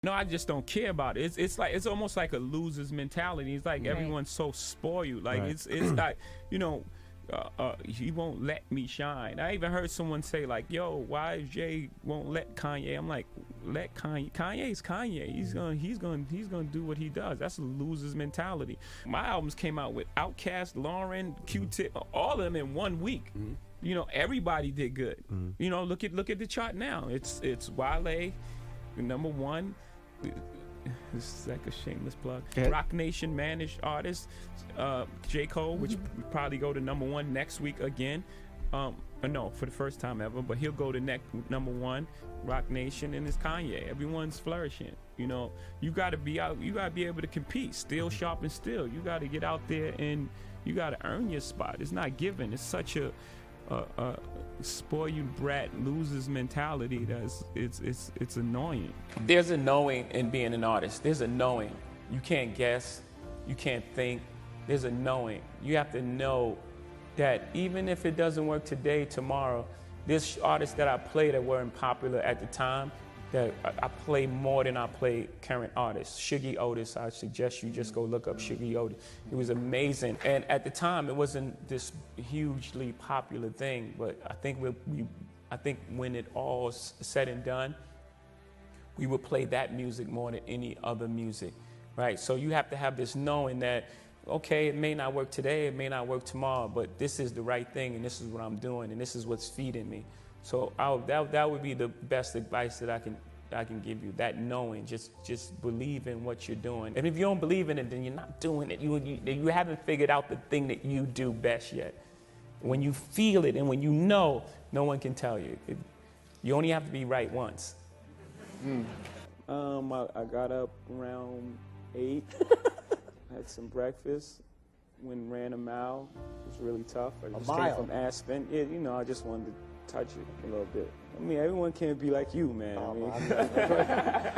No, I just don't care about it. It's almost like a loser's mentality. It's like everyone's so spoiled. Like it's like, you know, he won't let me shine. I even heard someone say like, "Yo, why Jay won't let Kanye?" I'm like, "Let Kanye. Kanye's Kanye. He's gonna do what he does." That's a loser's mentality. My albums came out with Outkast, Lauren, Q-Tip, all of them in 1 week. You know, everybody did good. You know, look at the chart now. It's Wale, number one. This is like a shameless plug. Rock Nation managed artist, J. Cole, which will probably go to number one next week again. No, for the first time ever, but he'll go to number one. Rock Nation, and it's Kanye. Everyone's flourishing. You know, you got to be out. You got to be able to compete. Still sharp and still. You got to get out there and you got to earn your spot. It's not given. It's such a spoiled brat losers mentality that's it's annoying. There's a knowing in being an artist. There's a knowing. You can't guess, you can't think. There's a knowing. You have to know that even if it doesn't work today, tomorrow, there's artists that I play that weren't popular at the time that I play more than I play current artists. Shuggie Otis, I suggest you just go look up Shuggie Otis. He was amazing. And at the time, it wasn't this hugely popular thing, but I think I think when it all's said and done, we would play that music more than any other music, right? So you have to have this knowing that, okay, it may not work today, it may not work tomorrow, but this is the right thing, and this is what I'm doing, and this is what's feeding me. So that would be the best advice that I can give you. That knowing, just believe in what you're doing. And if you don't believe in it, then you're not doing it. You haven't figured out the thing that you do best yet. When you feel it and when you know, no one can tell you. You only have to be right once. I got up around 8, had some breakfast, ran a mile. It was really tough. I just came from Aspen. Yeah, you know, I just wanted to touch it a little bit. I mean, everyone can't be like you, man.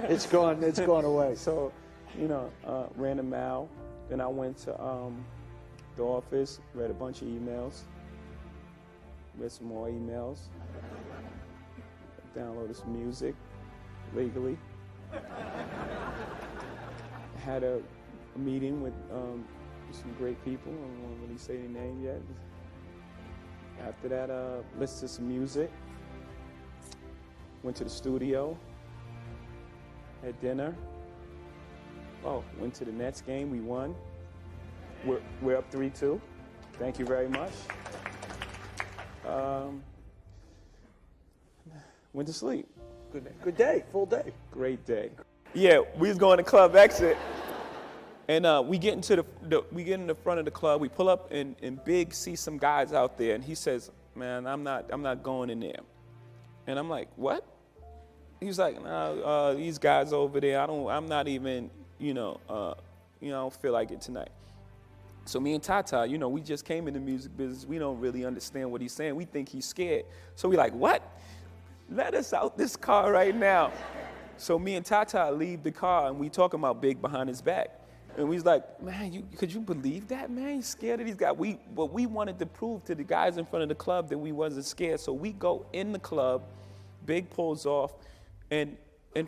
It's gone away. So, you know, ran a mile. Then I went to the office, read a bunch of emails, read some more emails, downloaded some music legally. Had a meeting with some great people. I don't want to really say their name yet. After that, listened to some music, went to the studio, had dinner. Oh, went to the Nets game, we won. We're up 3-2. Thank you very much. Went to sleep. Good day, full day. Great day. Yeah, we was going to Club Exit. And we get in the front of the club. We pull up, and Big sees some guys out there, and he says, "Man, I'm not going in there." And I'm like, "What?" He's like, "No, these guys over there. I'm not even, I don't feel like it tonight." So me and Tata, we just came in the music business. We don't really understand what he's saying. We think he's scared. So we like, "What? Let us out this car right now." So me and Tata leave the car, and we talking about Big behind his back. And we was like, "Man, could you believe that, man? He's scared of these guys." But we wanted to prove to the guys in front of the club that we wasn't scared. So we go in the club, Big pulls off, and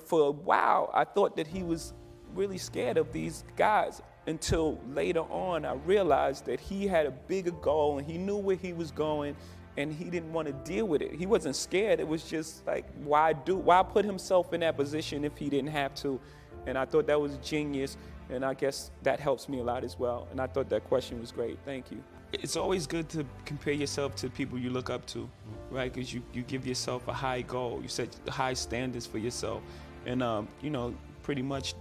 for a while, I thought that he was really scared of these guys until later on I realized that he had a bigger goal and he knew where he was going and he didn't want to deal with it. He wasn't scared. It was just like, why put himself in that position if he didn't have to? And I thought that was genius. And I guess that helps me a lot as well. And I thought that question was great. Thank you. It's always good to compare yourself to people you look up to, right? Because you give yourself a high goal. You set high standards for yourself. And, pretty much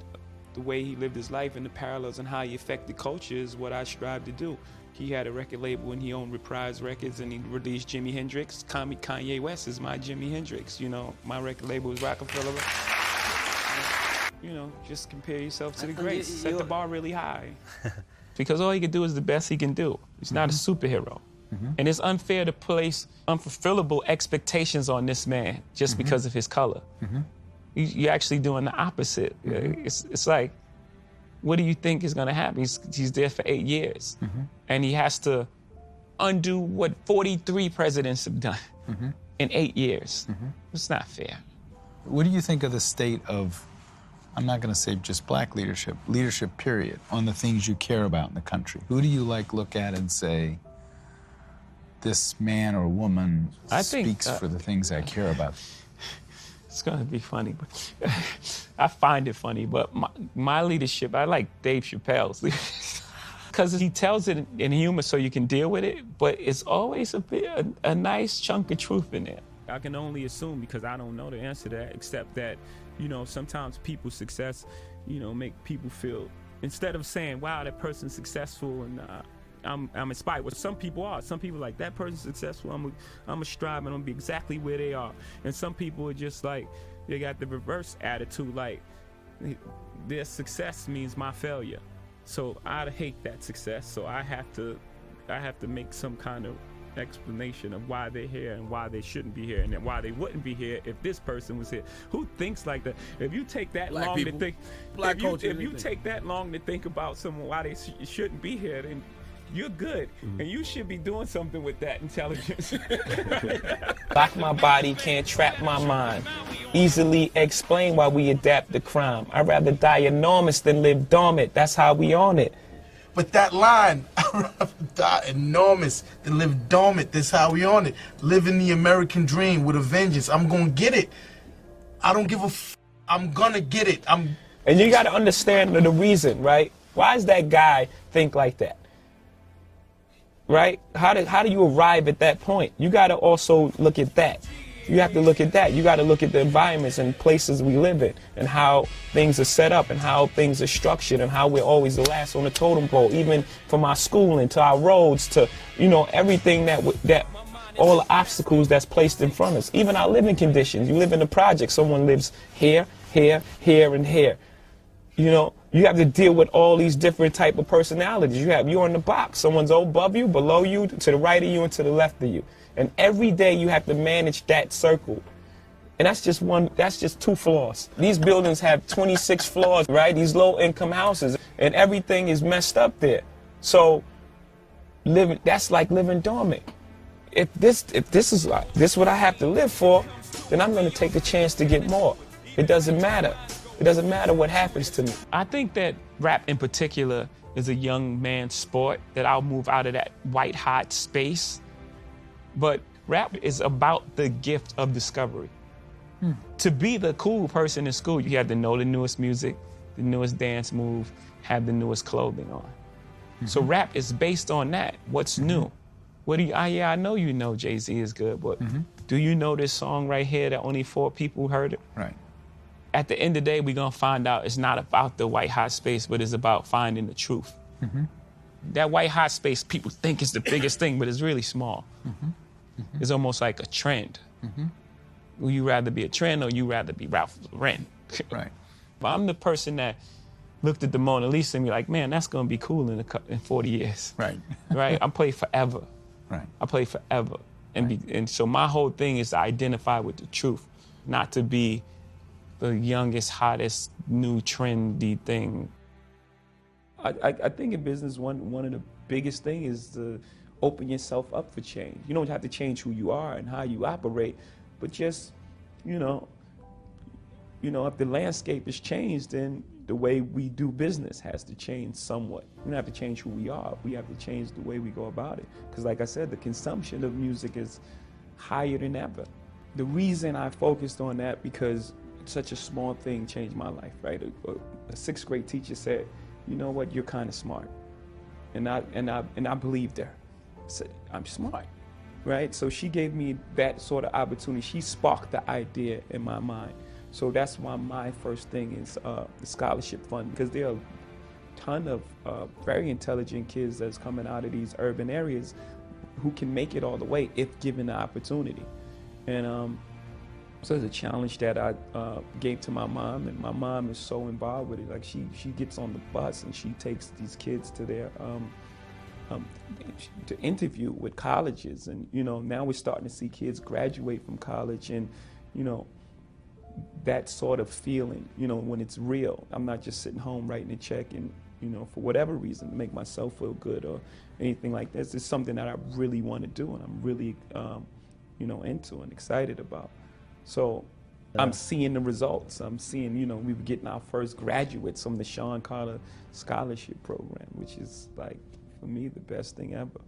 the way he lived his life and the parallels and how he affected culture is what I strive to do. He had a record label and he owned Reprise Records and he released Jimi Hendrix. Kanye West is my Jimi Hendrix. My record label is Rockefeller. Just compare yourself to the greats. Set the bar really high. Because all he can do is the best he can do. He's not a superhero. And it's unfair to place unfulfillable expectations on this man just because of his color. You're actually doing the opposite. It's like, what do you think is going to happen? He's there for 8 years. And he has to undo what 43 presidents have done in 8 years. It's not fair. What do you think of the state of I'm not going to say just black leadership, leadership period, on the things you care about in the country? Who do you look at and say, this man or woman speaks for the things I care about? It's gonna be funny, but I find it funny. But my leadership, I like Dave Chappelle's, because he tells it in humor so you can deal with it. But it's always a nice chunk of truth in there. I can only assume, because I don't know the answer to that, except that, you know, sometimes people's success, you know, make people feel, instead of saying, wow, that person's successful and I'm inspired. Well, some people are. Some people are like, that person's successful, I'm a strive and I'm gonna be exactly where they are. And some people are just like, they got the reverse attitude, like their success means my failure. So I hate that success. So I have to make some kind of explanation of why they're here and why they shouldn't be here, and then why they wouldn't be here if this person was here. Who thinks like that? If you take that long to think, if you take that long to think about someone why they shouldn't be here, then you're good, and you should be doing something with that intelligence. Lock my body, can't trap my mind. Easily explain why we adapt to crime. I'd rather die enormous than live dormant. That's how we own it. But that line, I'd rather die enormous than live dormant. That's how we own it. Living the American dream with a vengeance. I'm gonna get it. I don't give a f. I'm gonna get it. And you gotta understand the reason, right? Why does that guy think like that? Right? How do you arrive at that point? You got to also look at that. You have to look at that. You got to look at the environments and places we live in, and how things are set up, and how things are structured, and how we're always the last on the totem pole, even from our schooling to our roads to, you know, everything that all the obstacles that's placed in front of us. Even our living conditions. You live in a project. Someone lives here, here, here, and here. You know, you have to deal with all these different type of personalities. You're in the box. Someone's above you, below you, to the right of you, and to the left of you. And every day you have to manage that circle. And that's just 2 floors. These buildings have 26 floors, right? These low-income houses, and everything is messed up there. So that's like living dormant. If this is what I have to live for, then I'm going to take a chance to get more. It doesn't matter. It doesn't matter what happens to me. I think that rap in particular is a young man's sport, that I'll move out of that white hot space. But rap is about the gift of discovery. To be the cool person in school, you have to know the newest music, the newest dance move, have the newest clothing on. So rap is based on that. What's new? What do you, I know you know Jay-Z is good, but do you know this song right here that only 4 people heard it? Right. At the end of the day, we're gonna find out it's not about the white hot space, but it's about finding the truth. That white hot space, people think is the biggest thing, but it's really small. It's almost like a trend. Will you rather be a trend, or you rather be Ralph Lauren? Right. But I'm the person that looked at the Mona Lisa and be like, man, that's gonna be cool in 40 years. Right. Right? I play forever. Right. I play forever. And so my whole thing is to identify with the truth, not to be the youngest, hottest, new, trendy thing. I think in business, one of the biggest things is to open yourself up for change. You don't have to change who you are and how you operate, but just, you know, if the landscape is changed, then the way we do business has to change somewhat. We don't have to change who we are. We have to change the way we go about it. Because like I said, the consumption of music is higher than ever. The reason I focused on that, because such a small thing changed my life, right? A 6th grade teacher said, you know what, you're kind of smart. And I believed her. I said, I'm smart, right? So she gave me that sort of opportunity. She sparked the idea in my mind. So that's why my first thing is the scholarship fund, because there are a ton of very intelligent kids that's coming out of these urban areas who can make it all the way if given the opportunity. And so it's a challenge that I gave to my mom, and my mom is so involved with it. Like she gets on the bus and she takes these kids to their to interview with colleges, and now we're starting to see kids graduate from college, and that sort of feeling, when it's real. I'm not just sitting home writing a check and for whatever reason make myself feel good or anything like this. It's something that I really want to do, and I'm really into and excited about. So I'm seeing the results. I'm seeing, you know, we were getting our first graduates from the Sean Carter Scholarship Program, which is like, for me, the best thing ever.